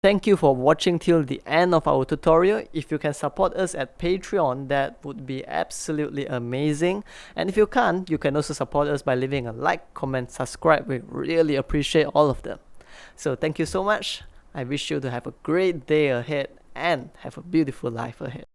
Thank you for watching till the end of our tutorial. If you can support us at Patreon, that would be absolutely amazing. And if you can't, you can also support us by leaving a like, comment, subscribe. We really appreciate all of them. So thank you so much. I wish you to have a great day ahead and have a beautiful life ahead.